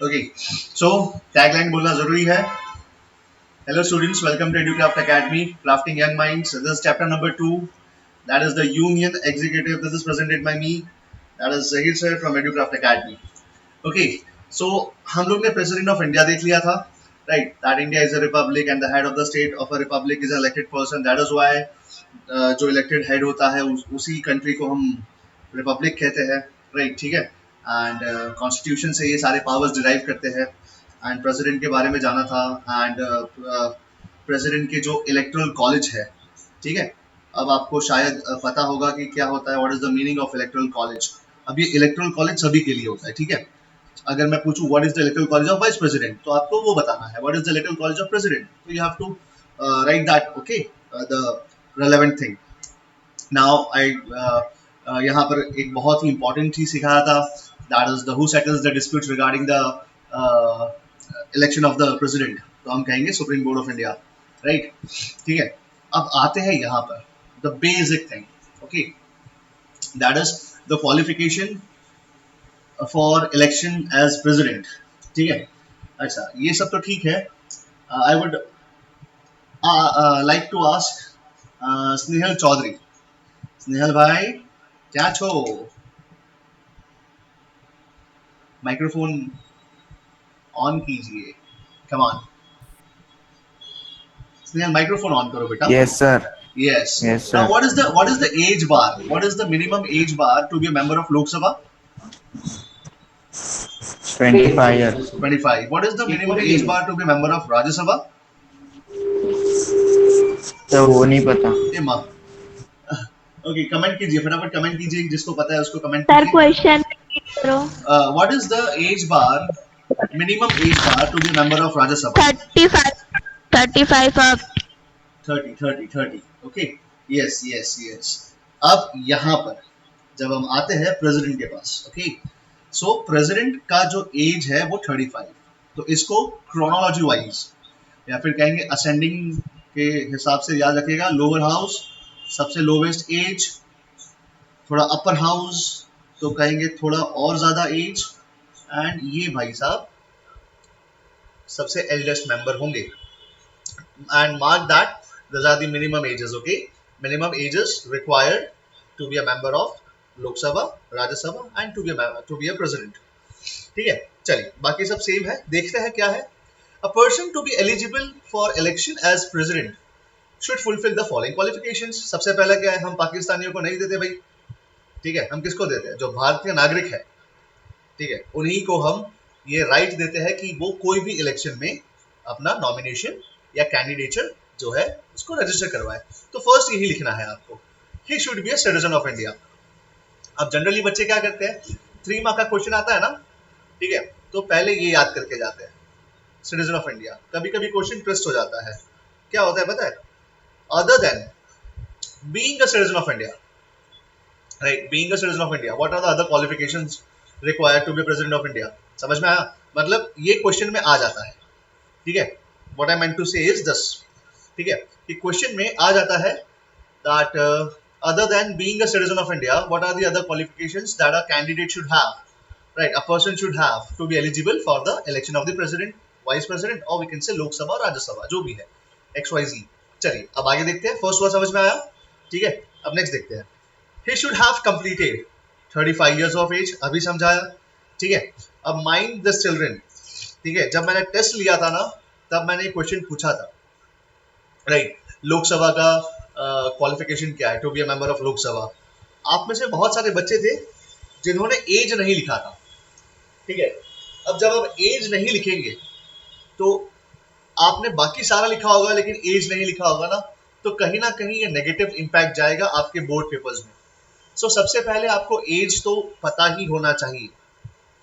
Okay, सो tagline बोलना जरूरी है. Hello students, welcome to EduCraft Academy, Crafting Young Minds. This is chapter number 2, that is the Union Executive. This is presented by me, that is Zahir sir from EduCraft Academy. Okay, so हम लोग ने President of India देख लिया था, right? That India is a republic and the head of the state of a republic is an elected person. That is why जो elected head होता है उसी country को हम republic कहते हैं, right? ठीक है. And constitution से ये सारे powers derive करते हैं. एंड प्रेसिडेंट के बारे में जाना था. एंड प्रेसिडेंट के जो इलेक्टोरल कॉलेज है, ठीक है, अब आपको शायद पता होगा कि क्या होता है, what is the meaning of electoral college. अब ये इलेक्टोरल कॉलेज सभी के लिए होता है, ठीक है. अगर मैं पूछूं what is the electoral college of vice president, तो आपको वो बताना है what is the electoral college of president. तो you have to write that, okay, the relevant thing. Now I यहाँ पर एक बहुत ही इंपॉर्टेंट चीज सिखाया था, that is the who settles the disputes regarding the election of the president. तो हम कहेंगे supreme court of India, right. ठीक है. अब आते हैं यहाँ पर the basic thing, okay, that is the qualification for election as president. ठीक है. अच्छा, ये सब तो ठीक है. I would like to ask Snehal Chaudhary. Snehal भाई, क्या छो? माइक्रोफोन ऑन कीजिए. Come on Snehal, microphone on करो बेटा. Yes, sir. Yes. Yes, Now, sir. what is the age bar? What is the minimum age bar to be a member of Lok Sabha? 25 years. 25. What is the minimum age bar to be a member of Rajya Sabha? तो वो नहीं पता. ए माँ. Okay, comment कीजिए, फटाफट comment कीजिए, जिसको पता है उसको कमेंट सर कीजिए. क्वेश्चन करो. What is the age bar, minimum age bar to be a member of Rajya Sabha? 35 up. 30. Okay. Yes yes yes. अब यहाँ पर जब हम आते हैं प्रेसिडेंट के पास, ओके, सो प्रेसिडेंट का जो एज है वो 35. तो इसको क्रोनोलॉजी वाइज या फिर कहेंगे असेंडिंग के हिसाब से याद रखिएगा. लोअर हाउस सबसे लोवेस्ट एज, थोड़ा अपर हाउस तो कहेंगे थोड़ा और ज्यादा एज, एंड ये भाई साहब सबसे एल्डेस्ट मेंबर होंगे. And mark that these are the minimum ages, okay, minimum ages required to be a member of Lok Sabha, Rajya Sabha and to be a president. ठीक है. चलिए, बाकी सब सेम है. देखते हैं क्या है. A person to be eligible for election as president should fulfill the following qualifications. सबसे पहला क्या है, हम पाकिस्तानियों को नहीं देते भाई, ठीक है. हम किसको देते हैं? जो भारतीय नागरिक है, ठीक है, उन्हीं को हम ये राइट देते हैं कि वो कोई भी इलेक्शन में अपना नॉमिनेशन या कैंडिडेचर जो है उसको रजिस्टर करवाए. तो फर्स्ट यही लिखना है आपको, ही should be a citizen of India. अब जनरली बच्चे क्या करते हैं, 3 मार्क का क्वेश्चन आता है ना, ठीक है, तो पहले ये याद करके जाते हैं सिटीजन ऑफ इंडिया. कभी कभी क्वेश्चन ट्विस्ट हो जाता है. क्या होता है पता है? Other than being a citizen of India, right, being a citizen of India, what are the other qualifications required to be president of India. समझ में आया? मतलब ये क्वेश्चन में आ जाता है, ठीक है. What I meant to say is this, ठीक है, कि क्वेश्चन में आ जाता है that other than being a citizen of India, what are the other qualifications that a candidate should have, right, a person should have to be eligible for the election of the president, vice president, और we can say Lok Sabha और राज्यसभा, जो भी है XYZ. चलिए, अब आगे देखते हैं. फर्स्ट वर्ड समझ में आया, ठीक है. अब नेक्स्ट देखते हैं. He should have completed 35 years of age, अभी समझाया, ठीक है. अब माइंड दिस चिल्ड्रन, ठीक है, जब मैंने टेस्ट लिया था ना, तब मैंने क्वेश्चन पूछा था, राइट, लोकसभा का क्वालिफिकेशन क्या है to be a member of Lok Sabha. आप में से बहुत सारे बच्चे थे जिन्होंने एज नहीं लिखा था, ठीक है. अब जब आप एज नहीं लिखेंगे तो आपने बाकी सारा लिखा होगा लेकिन एज नहीं लिखा होगा ना, तो कहीं ना कहीं ये नेगेटिव इंपैक्ट जाएगा आपके बोर्ड पेपर्स में. सो सबसे पहले आपको एज तो पता ही होना चाहिए,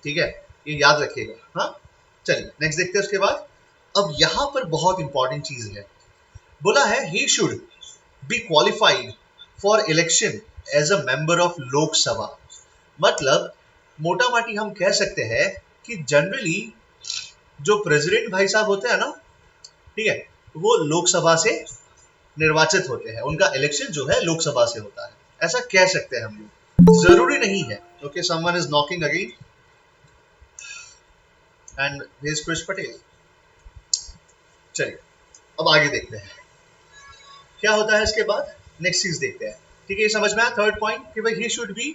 ठीक है, ये याद रखिएगा. हाँ, चलिए नेक्स्ट देखते हैं उसके बाद. अब यहाँ पर बहुत इंपॉर्टेंट चीज है, बोला है he should be qualified for election as a member of लोक सभा. मतलब मोटा माटी हम कह सकते हैं कि जनरली जो प्रेसिडेंट भाई साहब होते हैं ना, ठीक है, वो लोकसभा से निर्वाचित होते हैं, उनका इलेक्शन जो है लोकसभा से होता है, ऐसा कह सकते हैं हम लोग. जरूरी नहीं है. Okay, someone is knocking again. And his Krish Patel. चलिए अब आगे देखते हैं क्या होता है इसके बाद। नेक्स्ट चीज देखते हैं। ठीक है, ये समझ में आया थर्ड पॉइंट कि भाई he should be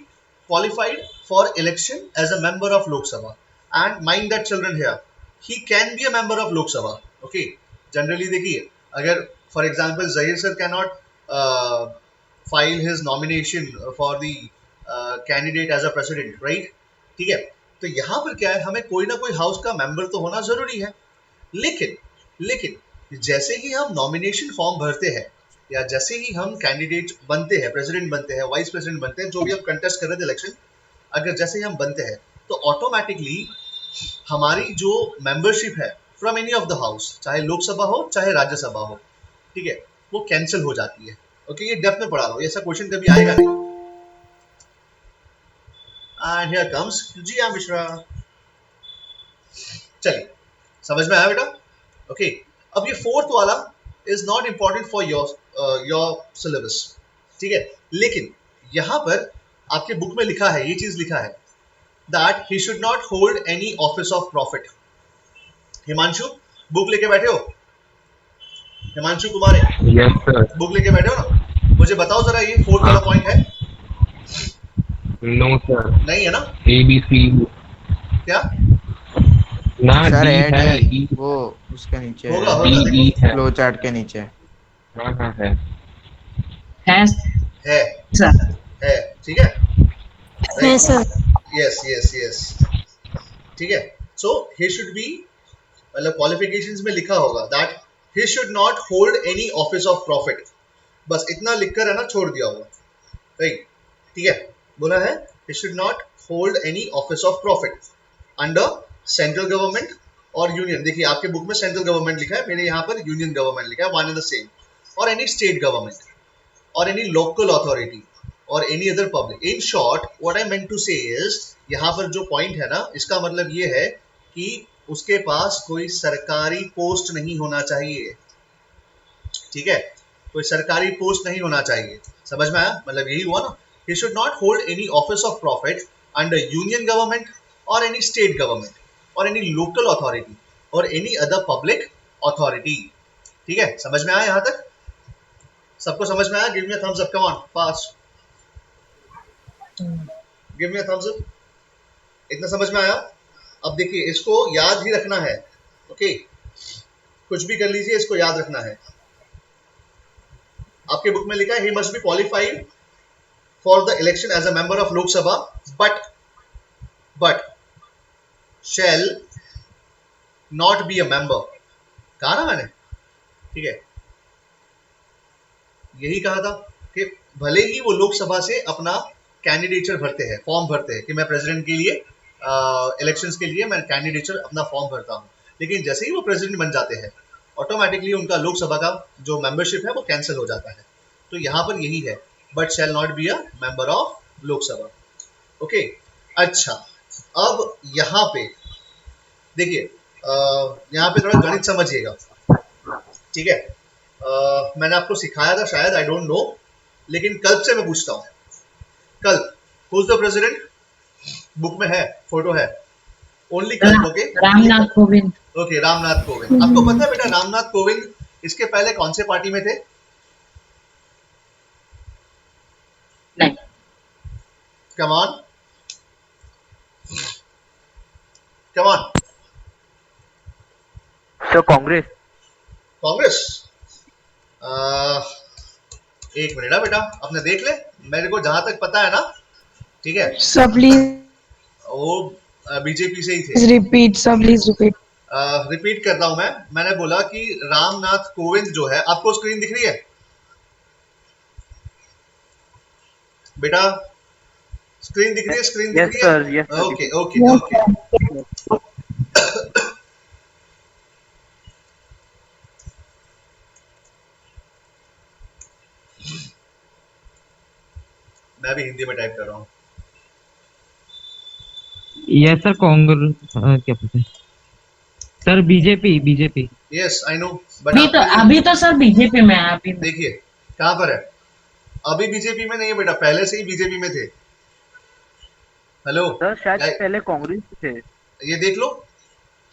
qualified for election as a member of Lok Sabha and mind that children here he can be a member of Lok Sabha. Okay, generally देखिए अगर for example Zaheer sir can not file his nomination for the candidate as a president, right. ठीक है, तो यहाँ पर क्या है, हमें कोई ना कोई हाउस का मेंबर तो होना जरूरी है। लेकिन लेकिन जैसे ही हम नॉमिनेशन फॉर्म भरते हैं या जैसे ही हम कैंडिडेट बनते हैं, प्रेसिडेंट बनते हैं, वाइस प्रेसिडेंट बनते हैं, जो भी हम कंटेस्ट कर रहे थे इलेक्शन, अगर जैसे ही हम बनते हैं तो ऑटोमेटिकली हमारी जो मेंबरशिप है from any of the house, चाहे लोकसभा हो चाहे राज्यसभा हो, ठीक है, वो कैंसिल हो जाती है। ओके, ये डेप्थ में पढ़ा लो, ऐसा क्वेश्चन कभी आएगा नहीं। एंड हियर कम्स जी मिश्रा। चलिए समझ में आया बेटा। ओके, अब ये फोर्थ वाला is not important for your syllabus, ठीक है, लेकिन यहां पर आपके बुक में लिखा है, ये चीज लिखा है that he should not hold any office of profit. Himanshu book लेके बैठे हो? हिमांशु कुमार है? Yes sir. बुक लेके बैठे हो ना? मुझे बताओ जरा, ये फोर्थ वाला पॉइंट है? नो सर, नहीं है ना? ए बी सी क्या ना, सर डी ऐड है, है ई वो, उसके नीचे होगा है, होगा ई देखो। है। फ्लो चार्ट के नीचे। हाँ हाँ है। है है सर। है, ठीक है, है right, sir. Yes yes yes, ठीक है। सो ही शुड बी, मतलब क्वालिफिकेशंस में लिखा होगा that he should not hold any office of profit, बस इतना लिखकर है ना छोड़ दिया होगा, राइट, ठीक है। बोला है he should not hold any office of profit under central government और यूनियन, देखिए आपके बुक में सेंट्रल गवर्नमेंट लिखा है, मेरे यहाँ पर यूनियन गवर्नमेंट लिखा है, वन एंड द सेम, और any state government or any local authority or any other public. In short, what I meant to say is, यहाँ पर जो point है ना, इसका मतलब ये है कि उसके पास कोई सरकारी पोस्ट नहीं होना चाहिए, ठीक है, कोई सरकारी पोस्ट नहीं होना चाहिए। समझ में आया? मतलब यही हुआ ना, he should not hold any office of profit under union government or any state government or any local authority or any other public authority। ठीक है, समझ में आया यहाँ तक? सबको समझ में आया? Give me a thumbs up, come on fast, give me a thumbs up. इतना समझ में आया? अब देखिए इसको याद ही रखना है, ओके, कुछ भी कर लीजिए, इसको याद रखना है। आपके बुक में लिखा है he must be qualified for the election as a member of Lok Sabha but shall not be a member. कहा ना मैंने, ठीक है, यही कहा था कि भले ही वो लोकसभा से अपना कैंडिडेचर भरते हैं, फॉर्म भरते हैं कि मैं प्रेसिडेंट के लिए इलेक्शंस के लिए मैं कैंडिडेचर अपना फॉर्म भरता हूँ, लेकिन जैसे ही वो प्रेसिडेंट बन जाते हैं ऑटोमेटिकली उनका लोकसभा का जो मेंबरशिप है वो कैंसिल हो जाता है। तो यहाँ पर यही है, but shall not be a member of Lok Sabha. Okay, अच्छा, अब यहाँ पे देखिए, यहाँ पे थोड़ा गणित समझिएगा, ठीक है। मैंने आपको सिखाया था शायद, आई डोंट नो, लेकिन कल्प से मैं पूछता हूँ, कल्प who is the president? Book में है, फोटो है, ओनली कल्प, ओके, रामनाथ कोविंद। ओके, रामनाथ कोविंद। आपको पता है बेटा रामनाथ कोविंद इसके पहले कौन से पार्टी में थे? नहीं, कम ऑन कम ऑन, तो कांग्रेस। कांग्रेस? एक मिनट बेटा, अपने देख ले, मेरे को जहां तक पता है ना, ठीक है, सब प्लीज वो बीजेपी से ही थे। रिपीट, सब प्लीज रिपीट। रिपीट करता हूं मैंने बोला कि रामनाथ कोविंद जो है, आपको स्क्रीन दिख रही है बेटा? स्क्रीन दिख रही है? स्क्रीन दिख रही है? Yes sir. Okay okay okay, मैं भी हिंदी में टाइप कर रहा हूँ। यस सर, कांग्रेस क्या पता है sir, BJP. Yes I no, but अभी तो सर बीजेपी में है अभी। देखिए कहां पर है, अभी बीजेपी में नहीं है बेटा, पहले से ही बीजेपी में थे। हेलो सर शायद पहले कांग्रेस थे। ये देख लो,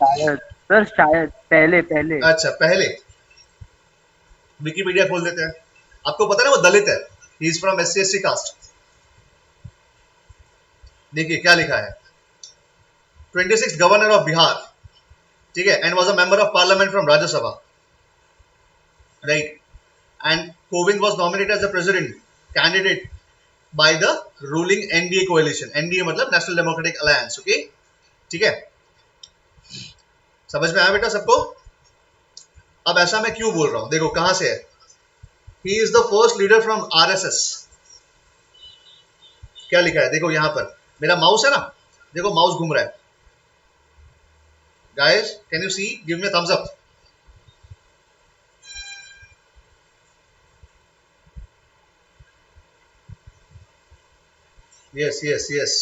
शायद सर, शायद पहले पहले अच्छा पहले, विकिपीडिया खोल देते हैं। आपको पता है ना वो दलित है, he is from SC/ST cast. देखिए क्या लिखा है, 26th गवर्नर ऑफ बिहार, ठीक है, and was a member of parliament from Rajya Sabha, right, and Kovind was nominated as the president candidate by the ruling NDA coalition. NDA मतलब नेशनल डेमोक्रेटिक अलायंस, ओके, ठीक है, समझ में आया बेटा सबको? अब ऐसा मैं क्यों बोल रहा हूं, देखो कहां से है, he is the first leader from RSS। क्या लिखा है देखो यहां पर, मेरा माउस है ना, देखो माउस घूम रहा है, guys can you see, give me thumbs up. Yes yes yes,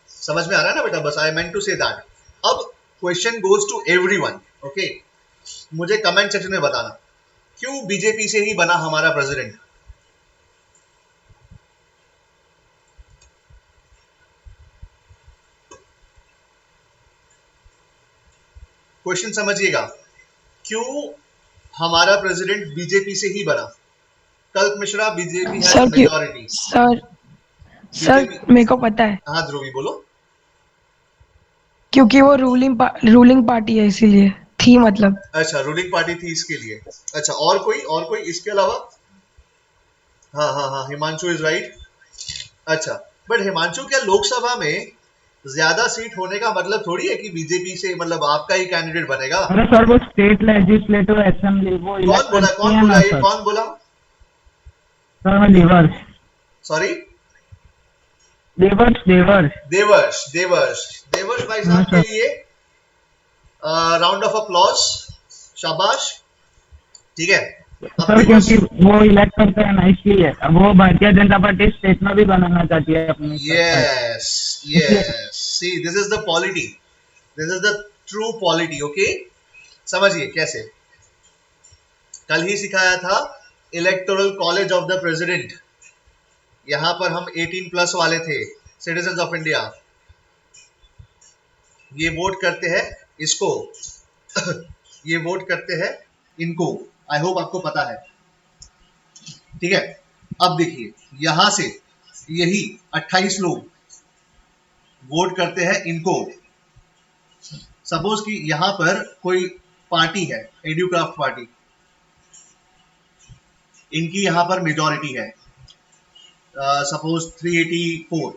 समझ में आ रहा है ना बेटा, बस I meant to say that. अब question goes to everyone, okay, मुझे कमेंट सेक्शन में बताना क्यों बीजेपी से ही बना हमारा प्रेसिडेंट। क्वेश्चन समझिएगा, क्यों हमारा प्रेसिडेंट बीजेपी से ही बना? कल्प मिश्रा, बीजेपी हैज सर क्यों मेजॉरिटी। सर बीजेपी, मेरे को पता है, हाँ ध्रुवी बोलो। क्योंकि वो रूलिंग पार्टी है इसीलिए थी मतलब। अच्छा रूलिंग पार्टी थी इसके लिए। अच्छा और कोई इसके अलावा? हाँ हाँ हाँ, हिमांशु इज राइट। अच्छा, बट हिमांशु क्या लोकसभा में ज्यादा सीट होने का मतलब थोड़ी है कि बीजेपी से मतलब आपका ही कैंडिडेट बनेगा। अरे सर वो स्टेट लेजिस्लेटिव असेंबली वो इलेक्ट करती है ना ये सर। कौन बोला? सर मैं देवर्ष। सॉरी, देवर्ष देवर्ष देवर्ष देवर्ष देवर्ष भाई हाँ साहब के सर। लिए राउंड ऑफ अप्लॉज, शाबाश, ठीक है। अब सर क्योंकि वो इलेक्ट करते हैं ना इसलिए, अब वो भारतीय जनता पार्टी स्टेट में भी बनाना चाहती है अपनी सरकार। Yes yes, see this is the polity, this is the true polity, okay. समझिए कैसे, कल ही सिखाया था electoral college of the president. यहां पर हम 18+ वाले थे, सिटीजन ऑफ इंडिया, ये वोट करते हैं इसको ये वोट करते हैं इनको, आई होप आपको पता है, ठीक है। अब देखिए यहां से यही 28 लोग वोट करते हैं इनको। सपोज कि यहां पर कोई पार्टी है, एड्यूक्राफ्ट पार्टी, इनकी यहां पर मेजॉरिटी है, सपोज 384,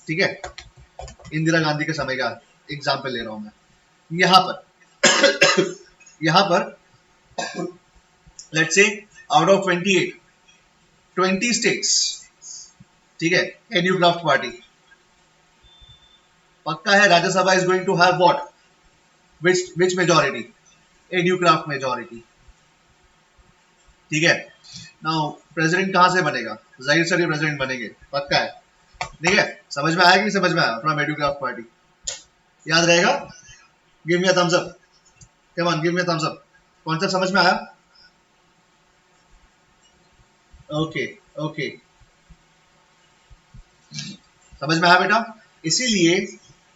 ठीक है, इंदिरा गांधी के समय का एग्जाम्पल ले रहा हूं मैं। यहां पर let's say out of 28 20 states, ठीक है, एड्यूक्राफ्ट पार्टी, पक्का है Rajya Sabha is going to have what, which majority, Educraft majority, ठीक है। नाउ प्रेसिडेंट कहां से बनेगा? जाहिर सर ये प्रेसिडेंट बनेंगे, पक्का है, ठीक है। समझ में आया कि नहीं समझ में आया? फ्रॉम एड्यूक्राफ्ट पार्टी, याद रहेगा? Give me a thumbs up, come on give me a thumbs up. Concept समझ में आया? ओके ओके, समझ में आया बेटा? इसीलिए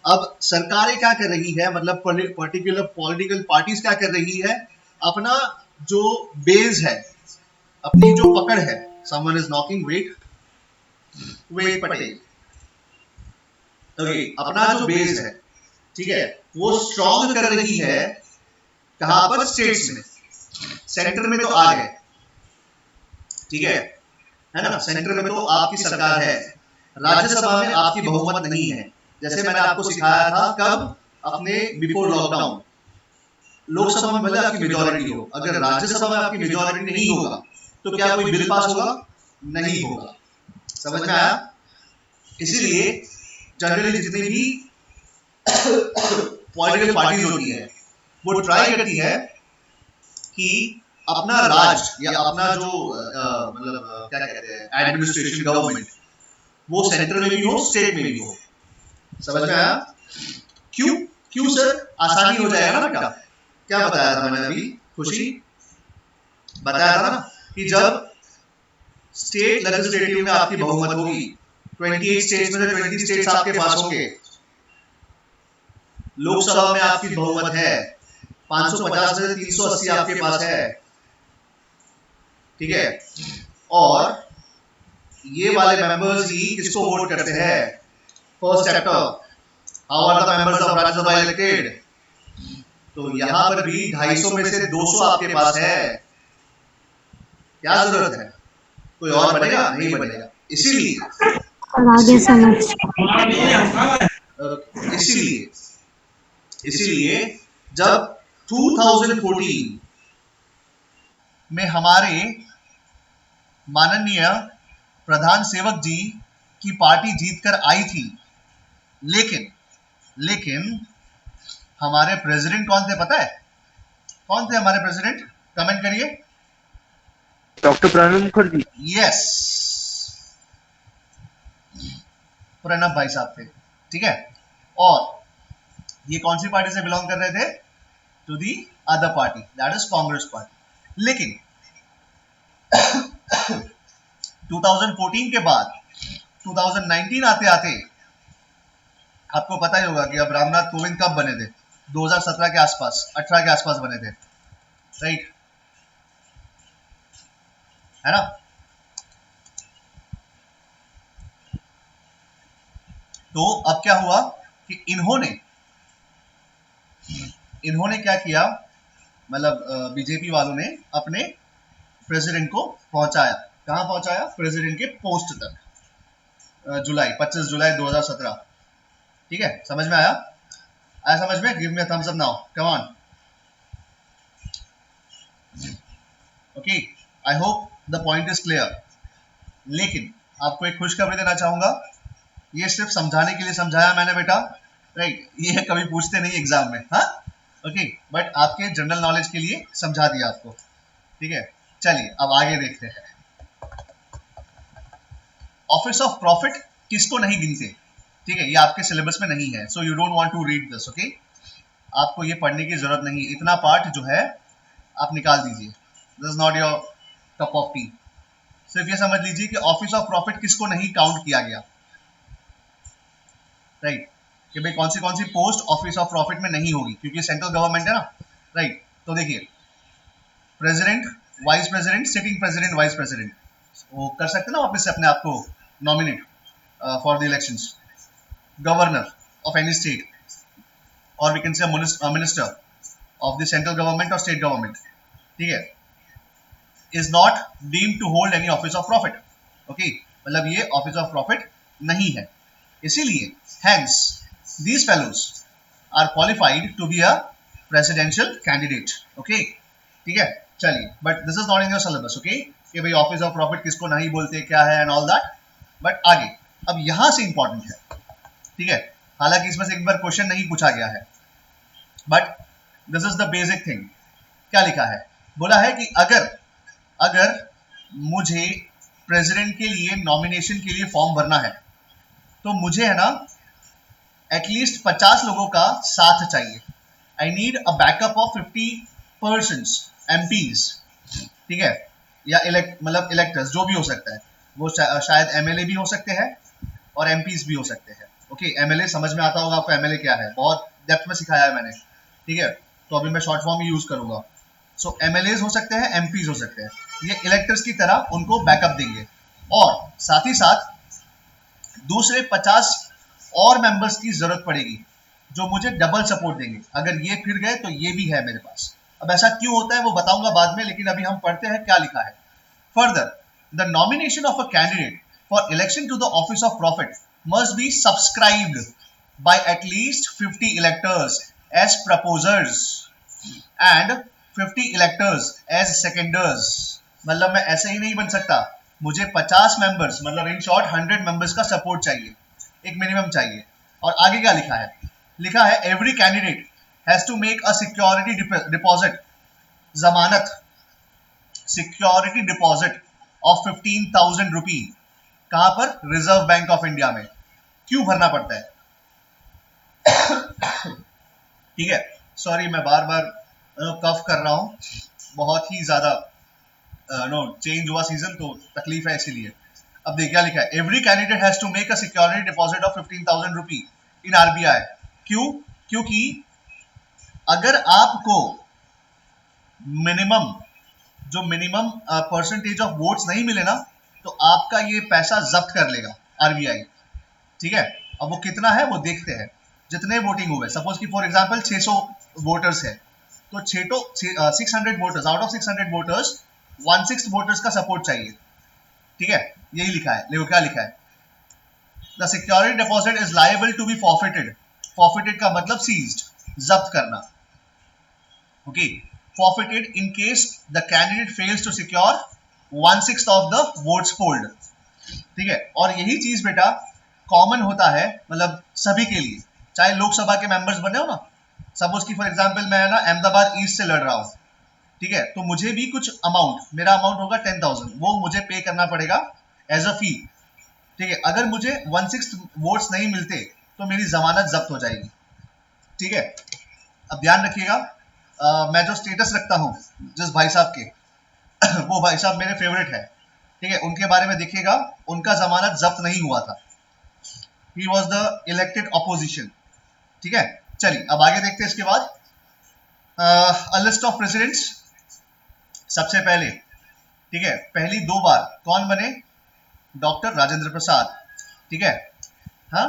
अब सरकारें क्या कर रही है, मतलब पर्टिकुलर पॉलिटिकल पार्टीज क्या कर रही है, अपना जो बेस है, अपनी जो पकड़ है, someone is knocking, wait Patel, okay, अपना जो बेस है, ठीक है, वो स्ट्रॉन्ग कर रही है। कहां पर? स्टेट्स में। सेंटर में तो आ गए, ठीक है ना, सेंटर में तो आपकी सरकार है, राज्यसभा में आपकी बहुमत नहीं है। जैसे मैंने आपको सिखाया था कब, अपने बिफोर लॉकडाउन, लोकसभा में भले आपकी मेजॉरिटी हो, अगर राज्यसभा में आपकी मेजॉरिटी नहीं होगा तो क्या कोई बिल पास होगा? नहीं होगा। समझ में आया? इसीलिए जनरली जितनी भी पॉलिटिकल पार्टीज होती है वो ट्राई करती है कि अपना राज या अपना जो मतलब क्या कहते हैं एडमिनिस्ट्रेशन, गवर्नमेंट, वो सेंटर में भी हो, स्टेट में भी हो। समझ में आया? क्यों क्यों सर? आसानी हो जाएगा ना बेटा। क्या बताया था मैंने अभी, खुशी बताया था ना कि जब स्टेट लेजिस्लेटिव में आपकी बहुमत होगी, 28 स्टेट्स में से 20 स्टेट्स आपके पास होंगे, लोकसभा में आपकी बहुमत है, 550 में से 380 आपके पास है, ठीक है। और ये वाले मेंबर्स ही किसको वोट करते हैं? First chapter, how are the members of Rajya Sabha elected. तो यहां पर भी 250 में से 200 आपके पास है। क्या जरूरत है? कोई और बनेगा? नहीं बनेगा। इसीलिए आगे समझ इसीलिए इसीलिए जब 2014 में हमारे माननीय प्रधान सेवक जी की पार्टी जीतकर आई थी, लेकिन हमारे प्रेसिडेंट कौन थे पता है? कौन थे हमारे प्रेसिडेंट? कमेंट करिए। डॉक्टर प्रणब मुखर्जी। यस, प्रणब भाई साहब थे, ठीक है। और ये कौन सी पार्टी से बिलोंग कर रहे थे? To the other party, that is Congress party. लेकिन 2014 के बाद 2019 आते आते आपको पता ही होगा कि अब रामनाथ कोविंद कब बने थे? 2017 के आसपास, 18 के आसपास बने थे, राइट, है ना। तो अब क्या हुआ कि इन्होंने क्या किया, मतलब बीजेपी वालों ने अपने प्रेसिडेंट को पहुंचाया, कहां पहुंचाया? प्रेसिडेंट के पोस्ट तक, 25 जुलाई 2017, ठीक है। समझ में आया? आया समझ में? Give me a thumbs up now, come on. Okay, I hope the point is clear. लेकिन आपको एक खुशखबरी देना चाहूंगा, ये सिर्फ समझाने के लिए समझाया मैंने बेटा, राइट। ये कभी पूछते नहीं एग्जाम में, हाँ, ओके, बट आपके जनरल नॉलेज के लिए समझा दिया आपको, ठीक है। चलिए अब आगे देखते हैं। ऑफिस ऑफ प्रॉफिट किसको नहीं गिनते? ठीक है, ये आपके सिलेबस में नहीं है, so you don't want to read this, okay. आपको ये पढ़ने की जरूरत नहीं, इतना पार्ट जो है आप निकाल दीजिए, this is not your cup of T. सिर्फ ये समझ लीजिए कि ऑफिस ऑफ प्रॉफिट किसको नहीं काउंट किया गया, राइट, कि भाई कौन सी पोस्ट ऑफिस ऑफ प्रॉफिट में नहीं होगी, क्योंकि सेंट्रल गवर्नमेंट है ना, राइट। तो देखिए, president, vice president, sitting president, vice president, वो कर सकते ना वापस से अपने आप को nominate for the elections. Governor of any state, और we can say minister of the central government और स्टेट गवर्नमेंट, ठीक है, is not deemed to hold any office of profit, okay, मतलब ये ऑफिस ऑफ प्रॉफिट नहीं है। इसीलिए hence these fellows are qualified to be a presidential candidate, okay, ठीक है। चलिए, but this is not in your syllabus, okay, कि भाई ऑफिस ऑफ प्रॉफिट किसको नहीं बोलते, क्या है एंड ऑल दैट, बट आगे अब यहां से इंपॉर्टेंट है, ठीक है। हालांकि इसमें से एक बार क्वेश्चन नहीं पूछा गया है, but this is the basic thing. क्या लिखा है? बोला है कि अगर मुझे प्रेसिडेंट के लिए नॉमिनेशन के लिए फॉर्म भरना है, तो मुझे है ना एटलीस्ट 50 लोगों का साथ चाहिए। I need a backup of 50 persons, MPs, ठीक है, या मतलब इलेक्टर्स, जो भी हो सकता है, वो शायद एमएलए भी हो सकते हैं और एमपीज भी हो सकते हैं, ओके। एमएलए समझ में आता होगा आपको, एमएलए क्या है, बहुत डेप्थ में सिखाया है मैंने, ठीक है, तो अभी मैं शॉर्ट फॉर्म ही यूज करूंगा। सो एमएलएज हो सकते हैं, एमपीज हो सकते हैं, ये इलेक्टर्स की तरह उनको बैकअप देंगे, और साथ ही साथ दूसरे 50 और मेंबर्स की जरूरत पड़ेगी जो मुझे डबल सपोर्ट देंगे। अगर ये फिर गए तो ये भी है मेरे पास। अब ऐसा क्यों होता है वो बताऊंगा बाद में, लेकिन अभी हम पढ़ते हैं क्या लिखा है। Further, the nomination of a candidate for election to the office of profit must be subscribed by at least 50 electors as proposers and 50 electors as seconders. मतलब मैं ऐसे ही नहीं बन सकता, मुझे 50 मेंबर्स, मतलब इन शॉर्ट 100 मेंबर्स का सपोर्ट चाहिए, एक मिनिमम चाहिए। और आगे क्या लिखा है? लिखा है every candidate has to make a security deposit, जमानत, सिक्योरिटी डिपॉजिट ऑफ 15,000 रुपी। कहां पर? रिजर्व बैंक ऑफ इंडिया में। क्यों भरना पड़ता है? ठीक है, सॉरी मैं बार बार कफ कर रहा हूं, बहुत ही ज्यादा चेंज हुआ सीजन, तो तकलीफ है इसीलिए। अब देखिए क्या लिखा है, every candidate has to make a security deposit of 15,000 rupee in RBI. क्यों? क्योंकि अगर आपको मिनिमम परसेंटेज ऑफ वोट्स नहीं मिले ना, तो आपका ये पैसा जब्त कर लेगा आरबीआई। ठीक है, अब वो कितना है वो देखते हैं, जितने वोटिंग हुए। सपोज कि फॉर एग्जांपल 600 वोटर्स है, तो 600 voters out of 600 voters 1/6 voters का सपोर्ट चाहिए। ठीक है, यही लिखा है। देखो क्या लिखा है, the security deposit is liable to be forfeited. Forfeited का मतलब सीज्ड, जब्त करना। Okay, forfeited in case the candidate fails to secure 1/6 of the votes polled। ठीक है, और यही चीज बेटा कॉमन होता है, मतलब सभी के लिए, चाहे लोकसभा के मेंबर्स बने हो ना। सपोज कि फॉर एग्जांपल मैं ना अहमदाबाद ईस्ट से लड़ रहा हूँ, ठीक है, तो मुझे भी कुछ अमाउंट, मेरा अमाउंट होगा 10,000, वो मुझे पे करना पड़ेगा एज अ फी। ठीक है, अगर मुझे 1/6 वोट्स नहीं मिलते तो मेरी जमानत जब्त हो जाएगी। ठीक है, अब ध्यान रखिएगा, मैं जो स्टेटस रखता हूँ जिस भाई साहब के वो भाई साहब मेरे फेवरेट है। ठीक है, उनके बारे में देखिएगा, उनका जमानत जब्त नहीं हुआ था। He was the elected opposition. ठीक है, चलिए अब आगे देखते हैं। इसके बाद अ लिस्ट ऑफ प्रेसिडेंट्स। सबसे पहले, ठीक है, पहली 2 बार कौन बने? डॉक्टर राजेंद्र प्रसाद। ठीक है, हाँ,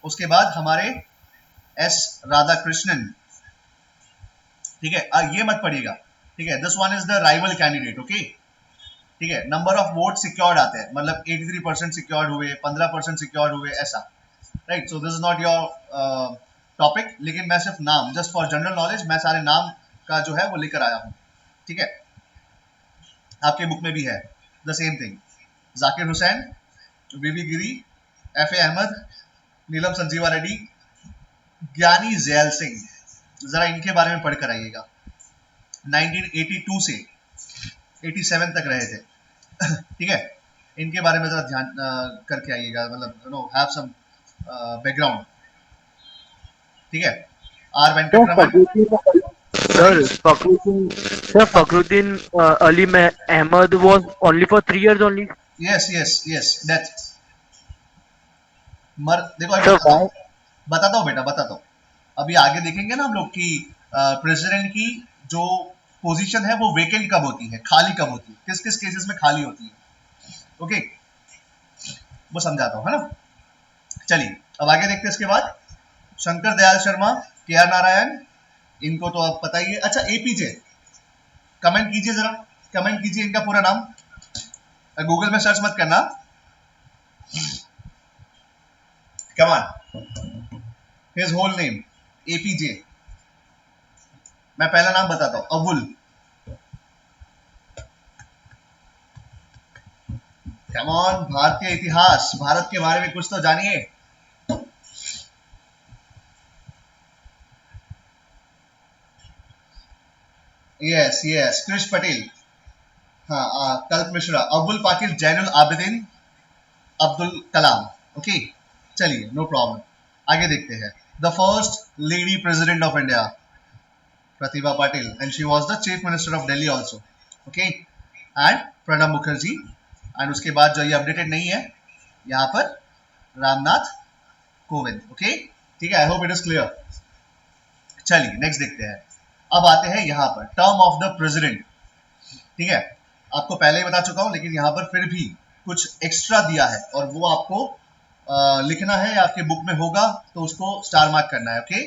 उसके बाद हमारे एस राधाकृष्णन। ठीक है, ये मत पढ़िएगा। ठीक है, this one is the rival candidate. Okay, ठीक है, नंबर ऑफ वोट सिक्योर्ड आते हैं, मतलब 83% सिक्योर्ड हुए, 15% सिक्योर्ड हुए, ऐसा। Right, so this is not your topic, लेकिन मैं सिर्फ नाम, जस्ट फॉर जनरल नॉलेज, मैं सारे नाम का जो है वो लेकर आया हूँ। ठीक है, आपके बुक में भी है the same thing. Zakir Hussain, V V Giri, F A Ahmed, Neelam Sanjiva Reddy, Giani Zail Singh. जरा इनके बारे में पढ़कर आइएगा। 1982 से 87 तक रहे थे। ठीक है, इनके बारे में जरा ध्यान करके आइएगा, मतलब you know have some background. ठीक है, R Venkataraman. Sir, Fakhruddin Ali Ahmad was only for 3 years only. Yes that देखो Sir, बताता हूँ बेटा, बताता हूँ। अभी आगे देखेंगे ना हम लोग कि प्रेसिडेंट की जो पोजीशन है वो वेकेंट कब होती है, खाली कब होती है, किस किस केसेस में खाली होती है। ओके, वो समझाता हूँ, है ना। चलिए अब आगे देखते हैं। इसके बाद शंकर दयाल शर्मा, के आर नारायण, इनको तो अब पता ही है। अच्छा, एपीजे, कमेंट कीजिए, जरा कमेंट कीजिए इनका पूरा नाम। गूगल में सर्च मत करना, come on, his whole name APJ. मैं पहला नाम बताता हूं, अबुल। कम ऑन, भारतीय इतिहास, भारत के बारे में कुछ तो जानिए। यस, कृष पटेल, हाँ, कल्प मिश्रा, अब्दुल पाकिर जैनुल आबिदीन, अब्दुल कलाम। ओके, चलिए, नो प्रॉब्लम। आगे देखते हैं। The first lady president of India, Pratibha Patil, and she was the chief minister of Delhi also. Okay, and Pranab Mukherjee. And उसके बाद जो ये अपडेटेड नहीं है यहाँ पर, रामनाथ कोविंद। ओके, ठीक है, I hope it is clear. चलिए नेक्स्ट देखते हैं। अब आते हैं यहाँ पर टर्म ऑफ द प्रेसिडेंट। ठीक है, आपको पहले ही बता चुका हूं, लेकिन यहाँ पर फिर भी कुछ एक्स्ट्रा दिया है, और वो आपको लिखना है, आपके बुक में होगा तो उसको स्टार मार्क करना है। ओके,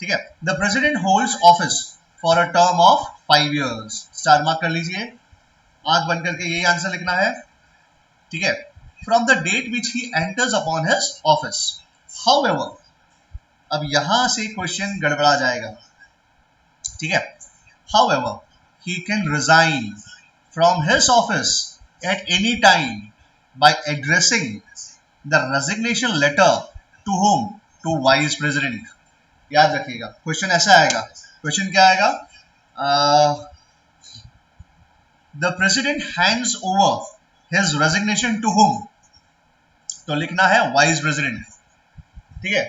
ठीक है। The president holds office for a term of 5 years। Star mark कर लीजिए, आंख बंद करके यही आंसर लिखना है। ठीक है, from the date which he enters upon his office. However, अब यहां से क्वेश्चन गड़बड़ा जाएगा। ठीक है, however he can resign from his office at any time by addressing the resignation letter to whom? To vice president। याद रखिएगा, question ऐसा आएगा। क्वेश्चन क्या आएगा? The president hands over his resignation to whom? तो लिखना है वाइस प्रेसिडेंट। ठीक है,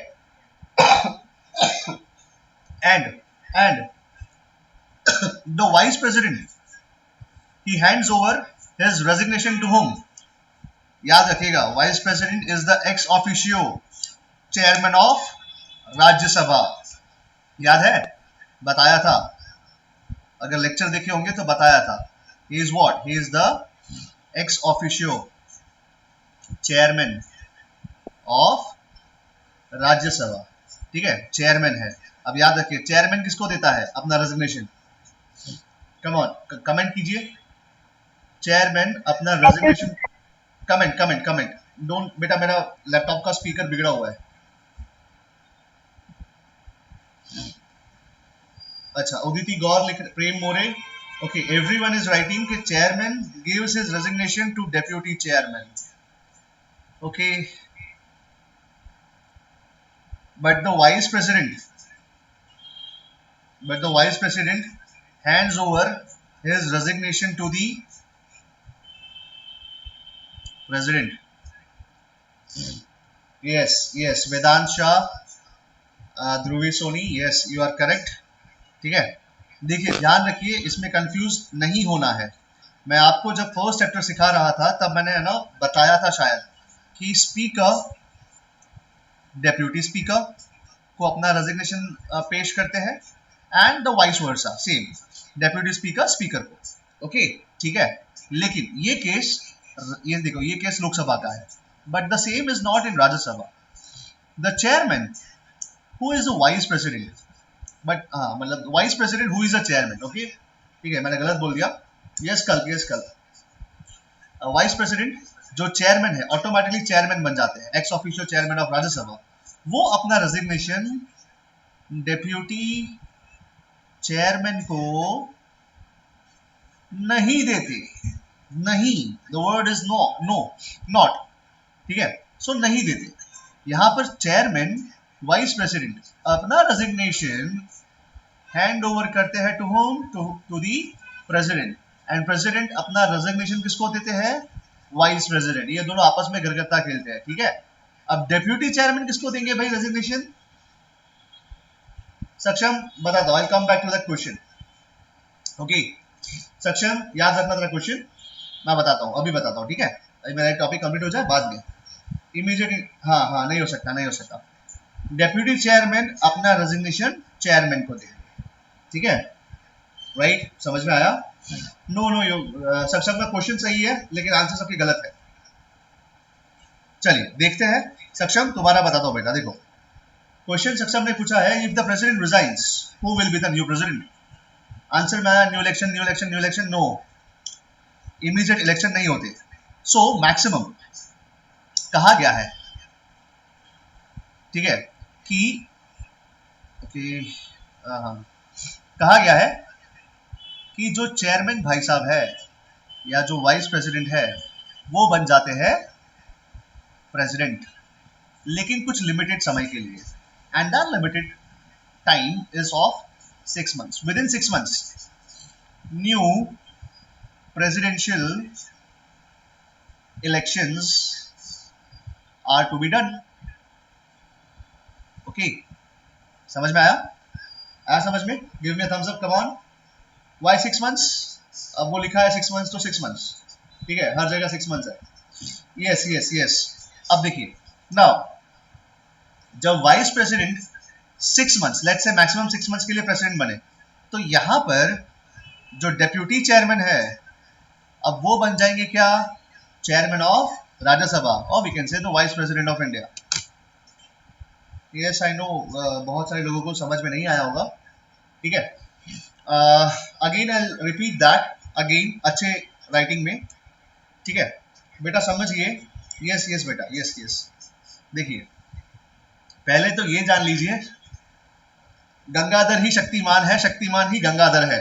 and the vice president, he hands over his resignation to whom? याद रखिएगा, vice president is the ex officio chairman of Rajya Sabha. याद है, बताया था, अगर लेक्चर देखे होंगे तो बताया था। He is what, he is the ex officio chairman of Rajya Sabha, ठीक है, चेयरमैन है। अब याद रखिए, चेयरमैन किसको देता है अपना रेजिग्नेशन? कम ऑन, कमेंट कीजिए, चेयरमैन अपना resignation, comment comment comment, don't, बेटा मेरा लैपटॉप का स्पीकर बिगड़ा हुआ है। अच्छा, उदिति गौर लिख, Prem More, okay, everyone is writing कि chairman gives his resignation to deputy chairman, okay, but the vice president hands over his resignation to the president. Yes, Vedant Shah, Dhruvi Soni, yes, you are correct, ठीक है। देखिए, ध्यान रखिए, इसमें कंफ्यूज नहीं होना है। मैं आपको जब फर्स्ट चैप्टर सिखा रहा था तब मैंने ना बताया था शायद कि स्पीकर डेप्यूटी स्पीकर को अपना रेजिग्नेशन पेश करते हैं, and the vice versa, same, deputy speaker speaker को, ओके, ठीक है। लेकिन ये केस, ये देखो, ये केस लोकसभा का है, but the same is not in Rajya Sabha. The chairman who is the vice president, but हाँ, मतलब vice president who is the chairman, okay, ठीक है, मैंने गलत बोल दिया, यस कल वाइस प्रेसिडेंट जो चेयरमैन है ऑटोमेटिकली चेयरमैन बन जाते हैं, ex official chairman of Rajya Sabha, वो अपना रेजिग्नेशन डेप्यूटी चेयरमैन को नहीं देते, नहीं, the word is no, not, ठीक है, सो नहीं देते। यहां पर चेयरमैन वाइस प्रेसिडेंट अपना रेजिग्नेशन हैंड ओवर करते हैं to whom, to the president, and president अपना रेजिग्नेशन किसको देते हैं? Vice president. ये दोनों आपस में गरगत्ता खेलते हैं, ठीक है। अब डेप्यूटी चेयरमैन किसको देंगे भाई रेजिग्नेशन? सक्षम बता दो, I come back to the question, okay. Saksham याद रखना तेरा क्वेश्चन, मैं बताता हूँ, अभी बताता हूँ, ठीक है, अभी मेरा टॉपिक कंप्लीट हो जाए बाद में, इमीडिएट, हाँ, नहीं हो सकता। डेप्यूटी चेयरमैन अपना रेजिग्नेशन चेयरमैन को दे, ठीक है, राइट, समझ में आया? नो, सक्षम का क्वेश्चन सही है लेकिन आंसर सबके गलत है। चलिए देखते हैं, सक्षम दोबारा बता दो बेटा, देखो क्वेश्चन सक्षम ने पूछा है, if the president resigns who will be the new president? Answer में आया new election, no, immediate election नहीं होते। सो मैक्सिमम कहा गया है, ठीक है, कि कहा गया है कि जो चेयरमैन भाई साहब है या जो वाइस प्रेसिडेंट है वो बन जाते हैं प्रेसिडेंट, लेकिन कुछ लिमिटेड समय के लिए, and the limited time is of 6 months. Within 6 months new presidential elections are to be done, okay, समझ में आया समझ में? Give me a thumbs up, come on. Why 6 months? अब वो लिखा है 6 months तो 6 months, ठीक है, हर जगह 6 months है। यस। अब देखिए, नाउ जब vice president 6 months, let's say maximum 6 months के लिए प्रेसिडेंट बने, तो यहां पर जो डेप्यूटी चेयरमैन है अब वो बन जाएंगे क्या? चेयरमैन ऑफ राज्यसभा, और we can say the vice president of India. Yes I know, बहुत सारे लोगों को समझ में नहीं आया होगा, ठीक है। Again I repeat that again, अच्छे राइटिंग में, ठीक है बेटा, समझिए। यस बेटा, यस। देखिए, पहले तो ये जान लीजिए, गंगाधर ही शक्तिमान है, शक्तिमान ही गंगाधर है।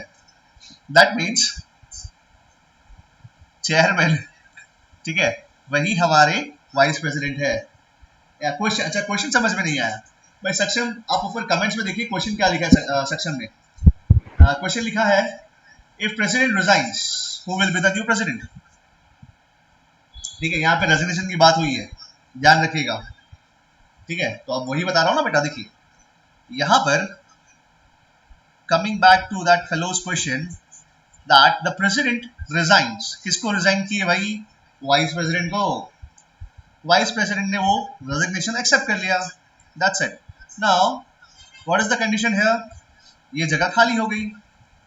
दैट मीन्स चेयरमैन, ठीक है, वही हमारे वाइस प्रेसिडेंट है। या क्वेश्चन, अच्छा क्वेश्चन समझ में नहीं आया भाई सक्षम, आप ऊपर कमेंट्स में देखिए क्वेश्चन क्या लिखा है सक्षम ने। क्वेश्चन लिखा है, if president resigns who will be the new president? ठीक है, यहाँ पे रेजिग्नेशन की बात हुई है, ध्यान रखिएगा, ठीक है। तो अब वही बता रहा हूँ ना बेटा, देखिए यहाँ पर coming back to that fellow's question, that the president resigns, किसको रिजाइन किए भाई? वाइस प्रेसिडेंट को। वाइस प्रेसिडेंट ने वो रेजिग्नेशन एक्सेप्ट कर लिया, that's it. Now what is the condition है, ये जगह खाली हो गई,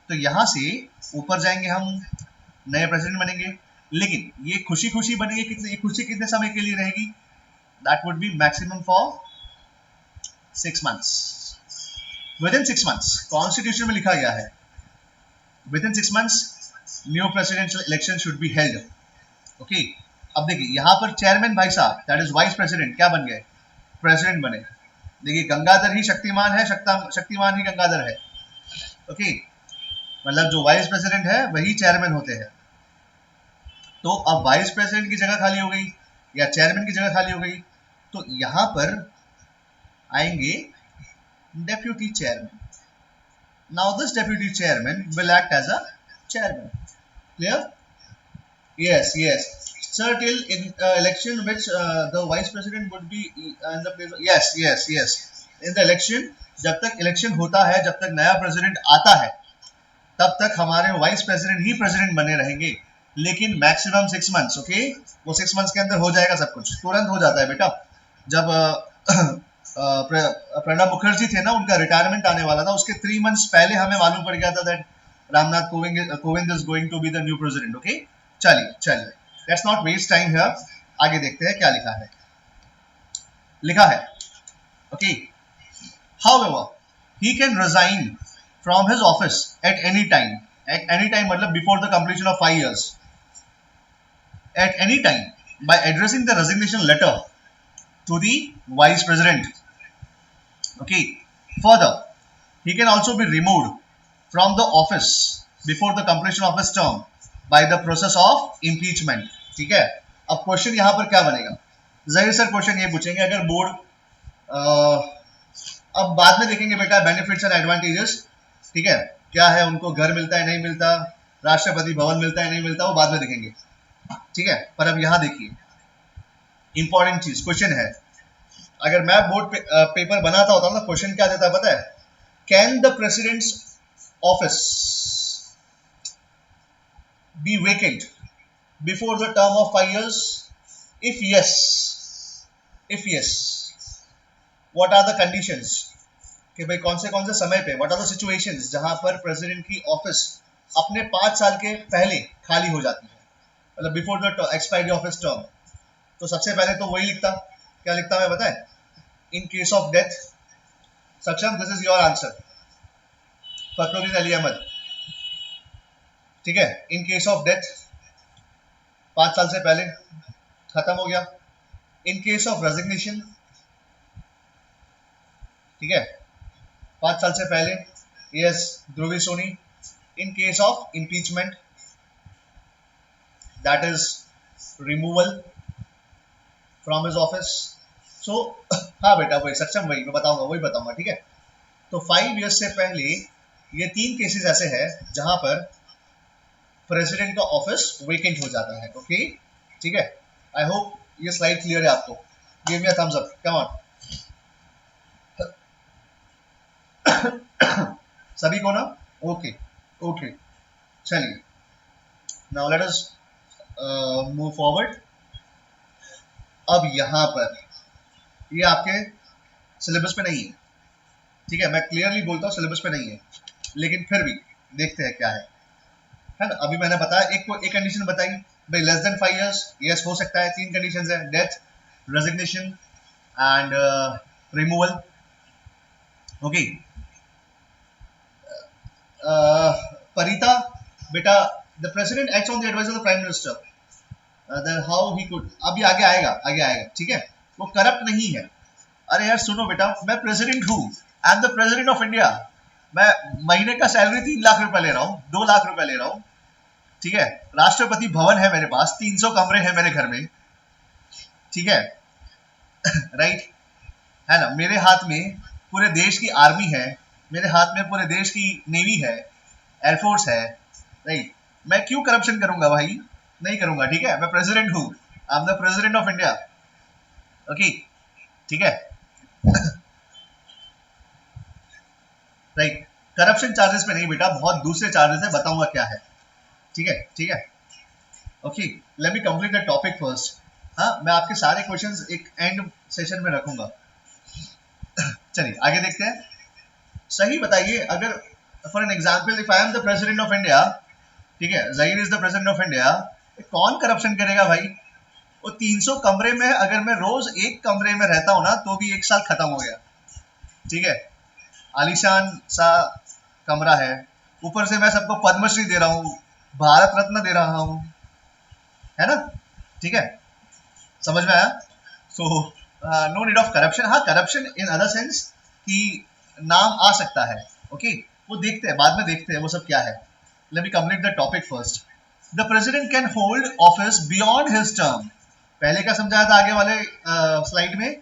तो यहां से ऊपर जाएंगे हम, नए प्रेसिडेंट बनेंगे, लेकिन ये खुशी खुशी बनेंगे, कितने, ये खुशी कितने समय के लिए रहेगी, that would be maximum for 6 months, with in 6 months, constitution में लिखा गया है with in 6 months new presidential election should be held. Okay, अब देखिए यहाँ पर चेयरमैन भाई साहब, दैट इज वाइस प्रेसिडेंट, क्या बन गए, प्रेसिडेंट बने। देखिए गंगाधर ही शक्तिमान है, शक्तिमान ही गंगाधर है। ओके, मतलब जो वाइस प्रेसिडेंट है वही चेयरमैन होते हैं। तो अब वाइस प्रेसिडेंट की जगह खाली हो गई या चेयरमैन की जगह खाली हो गई, तो यहां पर आएंगे deputy chairman. Now this deputy chairman will act as a chairman. Clear? Yes, yes. Sir, till in election which the vice president would be in the place. Yes, yes, yes. In the election, जब तक election होता है, जब तक नया president आता है, तब तक हमारे वाइस प्रेसिडेंट ही प्रेसिडेंट बने रहेंगे, लेकिन मैक्सिमम 6 months। ओके, वो 6 months के अंदर हो जाएगा सब कुछ, तुरंत हो जाता है बेटा। जब प्रणब मुखर्जी थे ना, उनका रिटायरमेंट आने वाला था, उसके 3 months पहले हमें मालूम पड़ गया था that Ramnath Kovind is going to be the new president. Okay, चलिए चलिए, let's not waste time here, आगे देखते हैं क्या लिखा है। लिखा है okay, however he can resign from his office at any time, मतलब before the completion of 5 years, at any time by addressing the resignation letter to the vice president। okay, further he can also be removed from the office before the completion of his term by the process of impeachment। ठीक है, अब question यहां पर क्या बनेगा, जाहिर sir question ये पूछेंगे, अगर बोर्ड अब बाद में देखेंगे बेटा बेनिफिट्स एंड एडवांटेजेस, ठीक है, क्या है, उनको घर मिलता है नहीं मिलता, राष्ट्रपति भवन मिलता है नहीं मिलता, वो बाद में देखेंगे, ठीक है। पर अब यहाँ देखिए इंपॉर्टेंट चीज, क्वेश्चन है, अगर मैं बोर्ड पेपर बनाता होता ना, क्वेश्चन क्या देता है पता है, can the president's office be vacant before the term of 5 years? If yes, what are the conditions, कि भाई कौन से समय पे, what are the situations जहां पर प्रेसिडेंट की ऑफिस अपने 5 साल के पहले खाली हो जाती है, मतलब before the expiry of his term. तो सबसे पहले तो वही लिखता, क्या लिखता मैं बताए, in case of death, Saksham this is your answer, Fakhruddin Ali Ahmed, ठीक है, इन केस ऑफ डेथ 5 साल से पहले खत्म हो गया, इन केस ऑफ रेजिग्नेशन, ठीक है, 5 साल से पहले, yes Dhruvi Soni, in case of impeachment that is removal from his office. So हाँ बेटा वही सक्षम, वही मैं बताऊंगा, वही बताऊंगा, ठीक है। तो 5 years से पहले ये 3 केसेस ऐसे हैं जहां पर प्रेसिडेंट का ऑफिस वेकेंट हो जाता है। ओके, ठीक है, आई होप ये स्लाइड क्लियर है आपको। Give me a thumbs up, come on सभी को ना, ओके ओके, चलिए now let us move forward. अब यहाँ पर ये आपके सिलेबस पे नहीं है, ठीक है, मैं क्लियरली बोलता हूँ सिलेबस पे नहीं है, लेकिन फिर भी देखते हैं क्या है ना। अभी मैंने बताया एक कंडीशन बताई भाई, लेस देन 5 years, यस हो सकता है, 3 कंडीशंस है, death, resignation and removal. Okay, Parita बेटा, the president acts on the advice of the prime minister, then how he could, अभी आगे आएगा, ठीक है, वो करप्ट नहीं है। अरे यार सुनो बेटा, मैं प्रेसिडेंट हूँ, I am the president of India, मैं महीने का सैलरी 3 लाख रुपए ले रहा हूँ, 2 लाख रुपए ले रहा हूँ, ठीक है, राष्ट्रपति भवन है मेरे पास, 300 कमरे हैं मेरे घर में, ठीक है राइट है ना, मेरे हाथ में पूरे देश की आर्मी है, मेरे हाथ में पूरे देश की नेवी है, एयरफोर्स है, राइट, मैं क्यों करप्शन करूंगा भाई, नहीं करूंगा, ठीक है, मैं प्रेसिडेंट हूँ, I am the president of India. Okay, ठीक है राइट, करप्शन चार्जेस पे नहीं बेटा, बहुत दूसरे चार्जेस है, बताऊंगा क्या है, ठीक है okay, let me complete the topic first. हाँ, मैं आपके सारे क्वेश्चंस एक एंड सेशन में रखूंगा। चलिए आगे देखते हैं। सही बताइए, अगर for an example if I am the president of India, ठीक है, Zaheer is the president of India, कौन करप्शन करेगा भाई? वो 300 कमरे में अगर मैं रोज एक कमरे में रहता हूँ ना तो भी एक साल खत्म हो गया, ठीक है, आलीशान सा कमरा है, ऊपर से मैं सबको पद्मश्री दे रहा हूँ, भारत रत्न दे रहा हूँ, है ना, ठीक है, समझ में आया? So no need of corruption. हाँ, करप्शन इन अदर सेंस कि नाम आ सकता है, ओके, वो देखते हैं, बाद में देखते हैं वो सब क्या है। Let me complete the topic first. The president can hold office beyond his term, पहले क्या समझाया था आगे वाले स्लाइड में,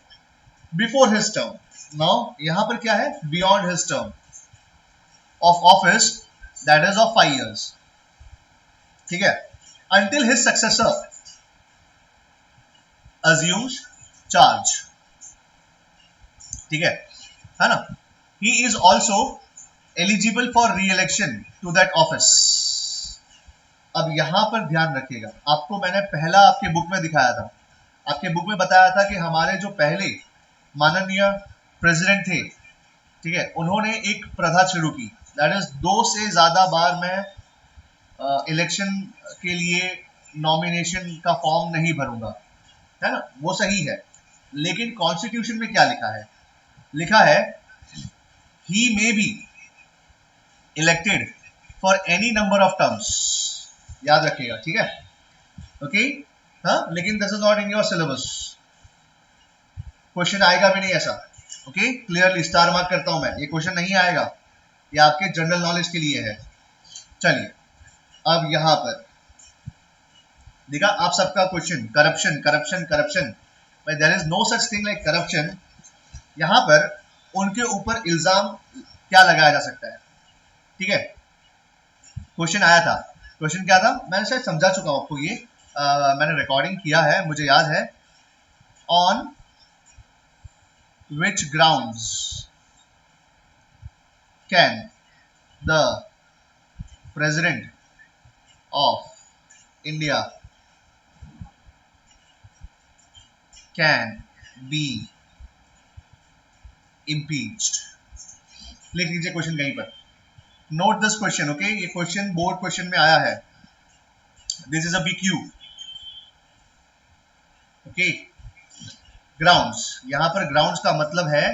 बिफोर हिज टर्म, नाउ यहाँ पर क्या है, beyond his term of office that is of 5 years, ठीक है, until his successor assumes charge, ठीक है ना, he is also eligible for re-election to that office। अब यहां पर ध्यान रखिएगा, आपको मैंने पहला आपके बुक में दिखाया था, आपके बुक में बताया था कि हमारे जो पहले माननीय प्रेसिडेंट थे, ठीक है, उन्होंने एक प्रथा शुरू की, दैट इज 2 से ज्यादा बार मैं इलेक्शन के लिए नॉमिनेशन का फॉर्म नहीं भरूंगा, है ना, वो सही है, लेकिन कॉन्स्टिट्यूशन में क्या लिखा है? लिखा है he may be elected for any number of terms, याद रखिएगा, ठीक है, ओके, हाँ, लेकिन this is not in your syllabus, question आएगा भी नहीं ऐसा, ओके, क्लियरली स्टार मार्क करता हूं मैं, ये क्वेश्चन नहीं आएगा, ये आपके जनरल नॉलेज के लिए है। चलिए, अब यहां पर देखा आप सबका क्वेश्चन, करप्शन करप्शन करप्शन, भाई there is no such thing like corruption. यहां पर उनके ऊपर इल्जाम क्या लगाया जा सकता है, ठीक है, क्वेश्चन आया था, क्वेश्चन क्या था, मैंने शायद समझा चुका हूं आपको, ये मैंने रिकॉर्डिंग किया है, मुझे याद है, on which grounds can the president of India can be impeached। लिख लीजिए क्वेश्चन कहीं पर, नोट दिस क्वेश्चन, ओके, ये क्वेश्चन बोर्ड क्वेश्चन में आया है, this is a BQ, okay. Grounds, यहां पर ग्राउंड्स का मतलब है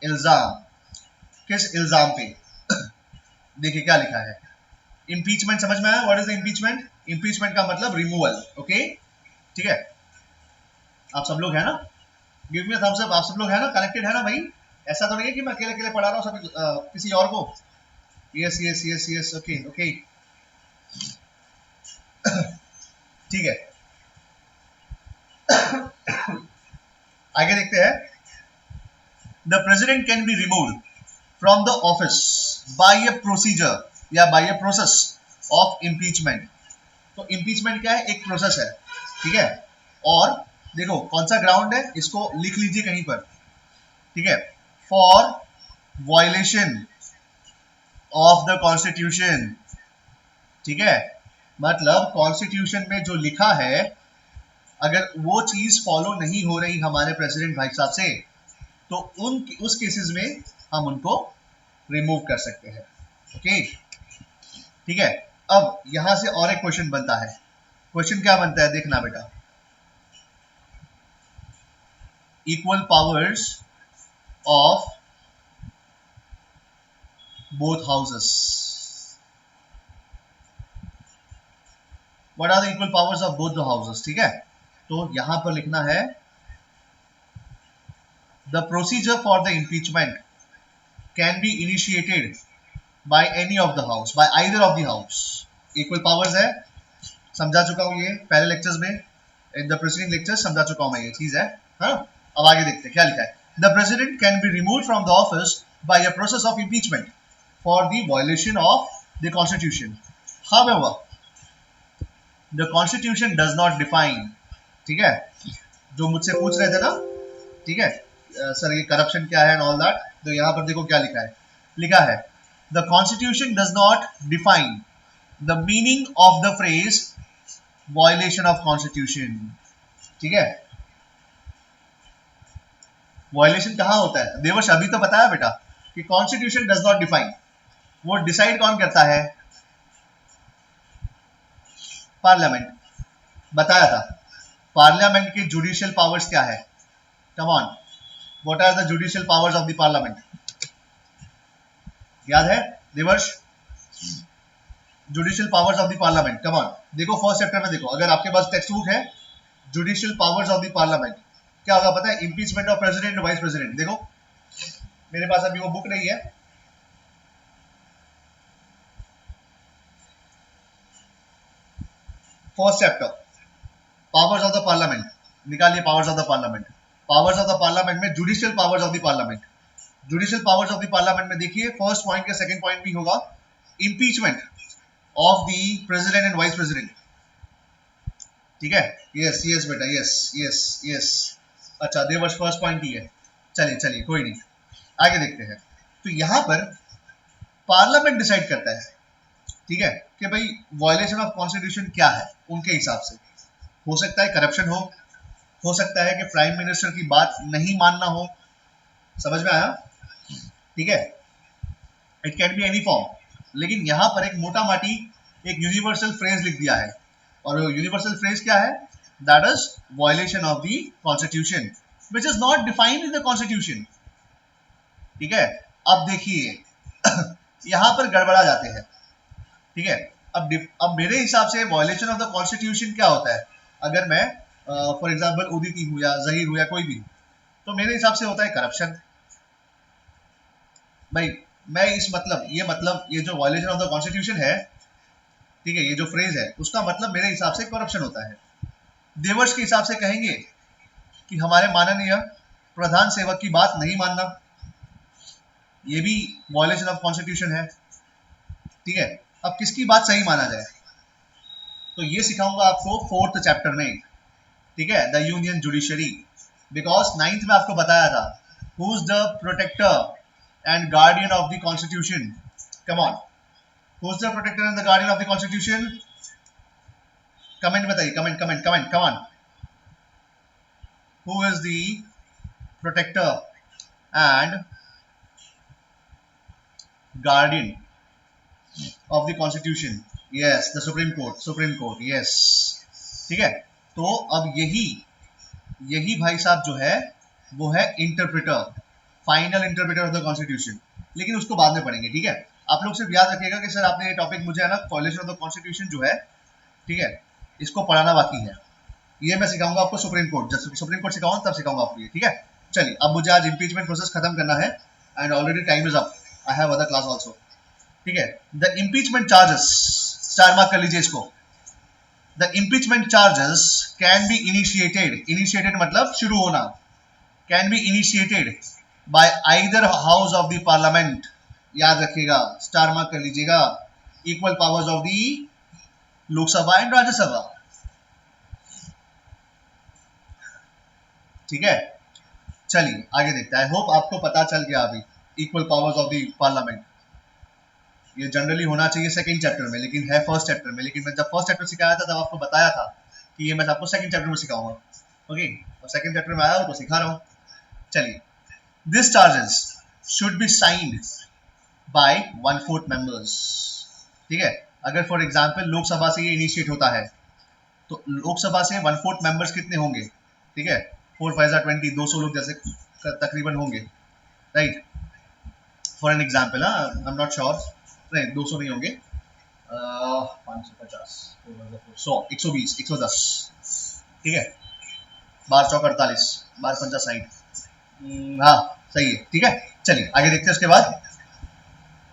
इल्जाम, किस इल्जाम पे? देखिए क्या लिखा है, इम्पीचमेंट, समझ में आया? What is the impeachment? Impeachment का मतलब रिमूवल, ओके, ठीक है, आप सब लोग है ना, गिव मी थम्स अप, आप सब लोग है ना, कनेक्टेड है ना भाई, ऐसा तो नहीं है कि मैं अकेले अकेले पढ़ा रहा हूँ सब किसी और को, yes yes yes yes, okay okay, ठीक है, आगे देखते हैं। The president can be removed from the office by a procedure या by a process of impeachment. तो इम्पीचमेंट क्या है? एक प्रोसेस है, ठीक है, और देखो कौन सा ग्राउंड है, इसको लिख लीजिए कहीं पर, ठीक है, for violation of the constitution, ठीक है, मतलब कॉन्स्टिट्यूशन में जो लिखा है अगर वो चीज फॉलो नहीं हो रही हमारे प्रेसिडेंट भाई साहब से, तो उस केसेस में हम उनको रिमूव कर सकते हैं, ओके, ठीक है। अब यहां से और एक क्वेश्चन बनता है, क्वेश्चन क्या बनता है देखना बेटा, equal powers of both houses। What are the equal powers of both the houses? ठीक है, तो यहां पर लिखना है the procedure for the impeachment can be initiated by any of the house, by either of the house। equal powers है, समझा चुका हूं ये पहले लेक्चर्स में, इन द प्रीसीडिंग लेक्चर्स समझा चुका हूं मैं, ये चीज है, हाँ। अब आगे देखते हैं क्या लिखा है, the president can be removed from the office by a process of impeachment for the violation of the constitution. However the constitution does not define, ठीक है, जो मुझसे पूछ रहे थे ना, ठीक है, सर ये करप्शन क्या है एंड ऑल दैट, तो यहाँ पर देखो क्या लिखा है, लिखा है the constitution does not define the meaning of the phrase violation of constitution, ठीक है। वायलेशन कहाँ होता है देवर्ष, अभी तो बताया बेटा, कि कॉन्स्टिट्यूशन डज नॉट डिफाइन, वो डिसाइड कौन करता है? पार्लियामेंट। बताया था पार्लियामेंट के जुडिशियल पावर्स क्या है? Come on, what are the judicial powers of the parliament? याद है Devarsh? Judicial powers of the parliament, come on. देखो फर्स्ट चैप्टर में देखो, अगर आपके पास टेक्स्ट बुक है, judicial powers of the parliament क्या होगा पता है? Impeachment of president, vice president. देखो मेरे पास अभी वो बुक नहीं है, first chapter powers of the parliament निकालिए। Powers of the parliament, powers of the parliament में judicial powers of the parliament, judicial powers of the parliament में देखिए फर्स्ट पॉइंट के सेकंड पॉइंट भी होगा impeachment of the president and vice president. ठीक है, yes yes बेटा, yes yes yes. अच्छा देवर्ष फर्स्ट पॉइंट ही है, चलिए चलिए कोई नहीं, आगे देखते हैं। तो यहां पर पार्लियामेंट डिसाइड करता है, ठीक है, कि भाई वायलेशन ऑफ कॉन्स्टिट्यूशन क्या है उनके हिसाब से। हो सकता है करप्शन हो सकता है कि प्राइम मिनिस्टर की बात नहीं मानना हो। समझ में आया? ठीक है, it can be any form. लेकिन यहां पर एक मोटा माटी एक यूनिवर्सल फ्रेज लिख दिया है, और यूनिवर्सल फ्रेज क्या है? That is violation of the constitution which is not defined in the constitution. ठीक है, अब देखिए यहां पर गड़बड़ा जाते हैं। ठीक है, अब मेरे हिसाब से वायलेशन ऑफ द कॉन्स्टिट्यूशन क्या होता है? अगर मैं फॉर एग्जांपल उदिति हूं या जहीर हूं या कोई भी, तो मेरे हिसाब से होता है करप्शन। भाई मैं इस मतलब ये जो वायलेशन ऑफ द कॉन्स्टिट्यूशन है, ठीक है, ये जो फ्रेज है उसका मतलब मेरे हिसाब से करप्शन होता है। देवर्ष के हिसाब से कहेंगे कि हमारे माननीय प्रधान सेवक की बात नहीं मानना, ये भी वायलेशन ऑफ कॉन्स्टिट्यूशन है। ठीक है, अब किसकी बात सही माना जाए? तो ये सिखाऊंगा आपको फोर्थ चैप्टर में। ठीक है, the union judiciary, because 9th में आपको बताया था who is the protector and guardian of the constitution. Come on, who is the protector and the guardian of the constitution? Comment बताइए, comment comment comment, come on. Who is the protector and guardian of the constitution? Yes, the supreme court, supreme court, yes. ठीक है, तो अब यही भाई साहब जो है वो है interpreter, final interpreter of the constitution. लेकिन उसको बाद में पढ़ेंगे। ठीक है, आप लोग सिर्फ याद रखिएगा कि सर आपने ये टॉपिक मुझे है ना वायलेशन ऑफ द कॉन्स्टिट्यूशन जो है, ठीक है, इसको पढ़ाना बाकी है। ये मैं सिखाऊंगा आपको सुप्रीम कोर्ट, जब सुप्रीम कोर्ट सिखाऊंगा तब सिखाऊंगा आपको ये। ठीक है, चलिए अब मुझे आज इम्पीचमेंट प्रोसेस खत्म करना है and already time is up, I have other class also. ठीक है, the impeachment charges, star mark कर लीजिए इसको। The impeachment charges can be initiated मतलब शुरू होना, can be initiated by either house of the parliament. याद रखिएगा, स्टार मार्क कर लीजिएगा। Equal powers of the Lok Sabha and Rajya Sabha. ठीक है, चलिए आगे देखते हैं। आई होप आपको पता चल गया अभी equal powers of the parliament. ये जनरली होना चाहिए सेकंड चैप्टर में, लेकिन है फर्स्ट चैप्टर में। लेकिन मैं जब फर्स्ट चैप्टर सिखाया था तब आपको बताया था कि ये मैं आपको सेकंड चैप्टर में सिखाऊंगा। ओके, और सेकंड चैप्टर में आया हूं तो सिखा रहा हूं। चलिए, this charges should be signed by 1/4 members. ठीक है, अगर फॉर एग्जांपल लोकसभा से ये इनिशिएट होता है तो लोकसभा से 1/4 मेंबर्स कितने होंगे? ठीक है, 4 5 20, 200 लोग जैसे तकरीबन होंगे, right? For an example, I am not sure, नहीं 200 नहीं होंगे, 550, 100, 120, 110। ठीक है, 12 चौक 48, 12 पंजा 60। हाँ सही है। ठीक है, चलिए आगे देखते हैं। उसके बाद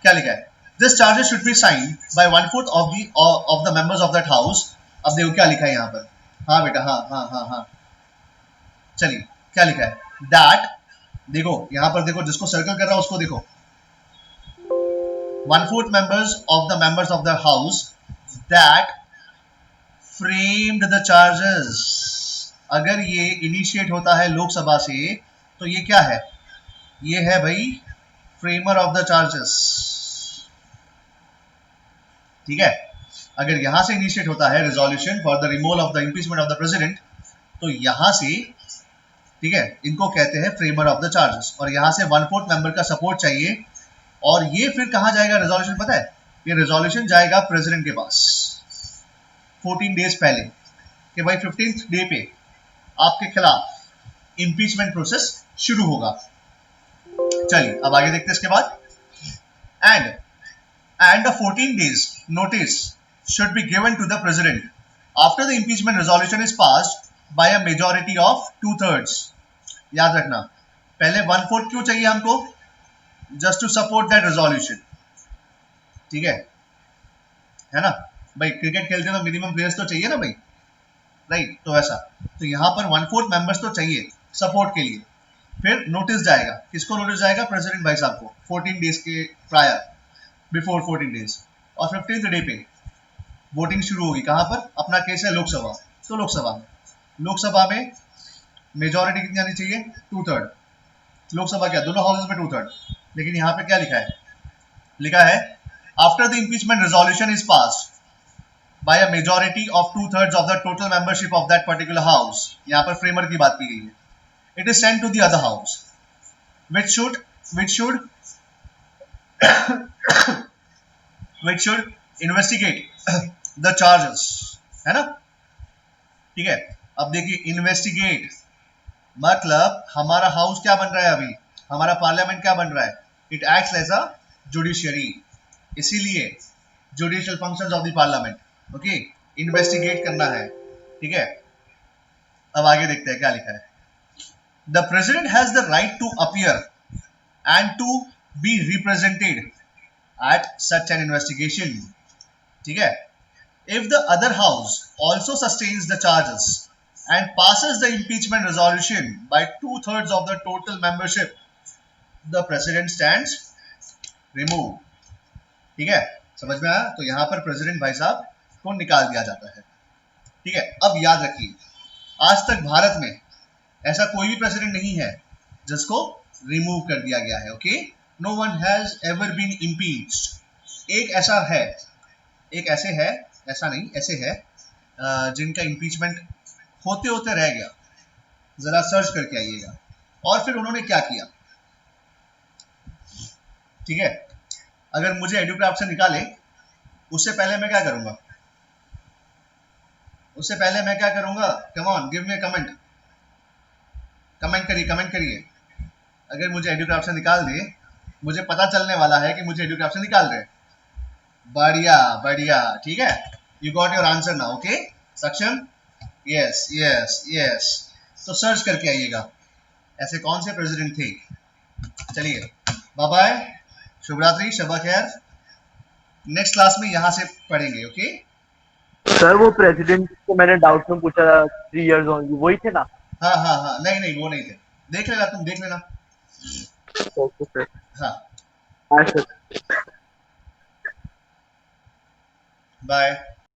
क्या लिखा है? This charges should be signed by 1/4 of the members of that house. अब देखो क्या लिखा है यहाँ पर। हाँ बेटा, हाँ हाँ हाँ हाँ, चलिए क्या लिखा है? दैट, देखो यहाँ पर, देखो जिसको सर्कल कर रहा हूँ उसको देखो। 1/4 members of the members of the house that framed the charges। अगर ये इनिशिएट होता है लोकसभा से तो ये क्या है? ये है भाई फ्रेमर ऑफ द चार्जेस। ठीक है, अगर यहां से इनिशिएट होता है resolution for the removal of the impeachment of the president, तो यहां से, ठीक है, इनको कहते हैं फ्रेमर ऑफ द चार्जेस। और यहां से 1/4 मेंबर का सपोर्ट चाहिए और ये फिर कहाँ जाएगा रेजोल्यूशन पता है? ये रेजोल्यूशन जाएगा प्रेसिडेंट के पास 14 डेज पहले कि भाई 15th डे पे आपके खिलाफ इम्पीचमेंट प्रोसेस शुरू होगा। चलिए अब आगे देखते हैं इसके बाद। And the 14 days notice should be given to the president after the impeachment resolution is passed by a majority of 2/3। याद रखना, पहले 1/4 क्यों चाहिए हमको? Just to support that resolution, ठीक है ना भाई? क्रिकेट खेलते हैं तो मिनिमम प्लेयर्स तो चाहिए ना भाई, राइट? तो ऐसा, तो यहाँ पर 1/4 मेंबर्स तो चाहिए सपोर्ट के लिए। फिर नोटिस जाएगा, किसको नोटिस जाएगा? प्रेसिडेंट भाई साहब को 14 डेज के प्रायर, बिफोर 14 डेज। और 15th डे पे वोटिंग शुरू होगी। कहाँ पर? अपना केस है लोकसभा, तो लोकसभा में मेजॉरिटी कितनी आनी चाहिए? 2/3। लोकसभा क्या, दोनों हाउसेज में 2/3। लेकिन यहाँ पे क्या लिखा है after the impeachment resolution is passed by a majority of 2/3 of the total membership of that particular house। यहाँ पर फ्रेमर की बात की गई है। It is sent to the other house, which should investigate the charges, है ना? ठीक है, अब देखिए इन्वेस्टिगेट मतलब हमारा हाउस क्या बन रहा है अभी, हमारा पार्लियामेंट क्या बन रहा है? It acts as a judiciary, इसीलिए judicial functions of the parliament. Okay, investigate करना है, ठीक है? अब आगे देखते हैं क्या लिखा है। The president has the right to appear and to be represented at such an investigation, ठीक है? If the other house also sustains the charges and passes the impeachment resolution by 2/3 of the total membership, the president stands removed। ठीक है, समझ में आया? तो यहाँ पर प्रेसिडेंट भाई साहब को निकाल दिया जाता है, ठीक है? अब याद रखिए, आज तक भारत में ऐसा कोई भी प्रेसिडेंट नहीं है जिसको रिमूव कर दिया गया है। Okay, no one has ever been impeached. एक ऐसे है जिनका इम्पीचमेंट होते होते रह गया। जरा सर्च करके आइएगा। और फिर उन्होंने क्या किया, ठीक है? अगर मुझे एडुक्राफ्ट से निकाले, उससे पहले मैं क्या करूंगा? Come on, give me comment, comment करिए। अगर मुझे एडुक्राफ्ट से निकाल दे, मुझे पता चलने वाला है कि मुझे एडुक्राफ्ट से निकाल रहे। बढ़िया, ठीक है? You got your answer now. Okay सक्षम, यस। तो सर्च करके आइएगा ऐसे कौन से प्रेसिडेंट थे। चलिए, बाय बाय, शुभ रात्रि, शबा खैर। नेक्स्ट क्लास में यहाँ से पढ़ेंगे। ओके सर वो प्रेसिडेंट को मैंने डाउट में पूछा था 3 years ओनली, वही थे ना? हाँ, नहीं वो नहीं थे। देख लेना, तुम देख लेना। Okay sir. हाँ, हाँ सर। बाय।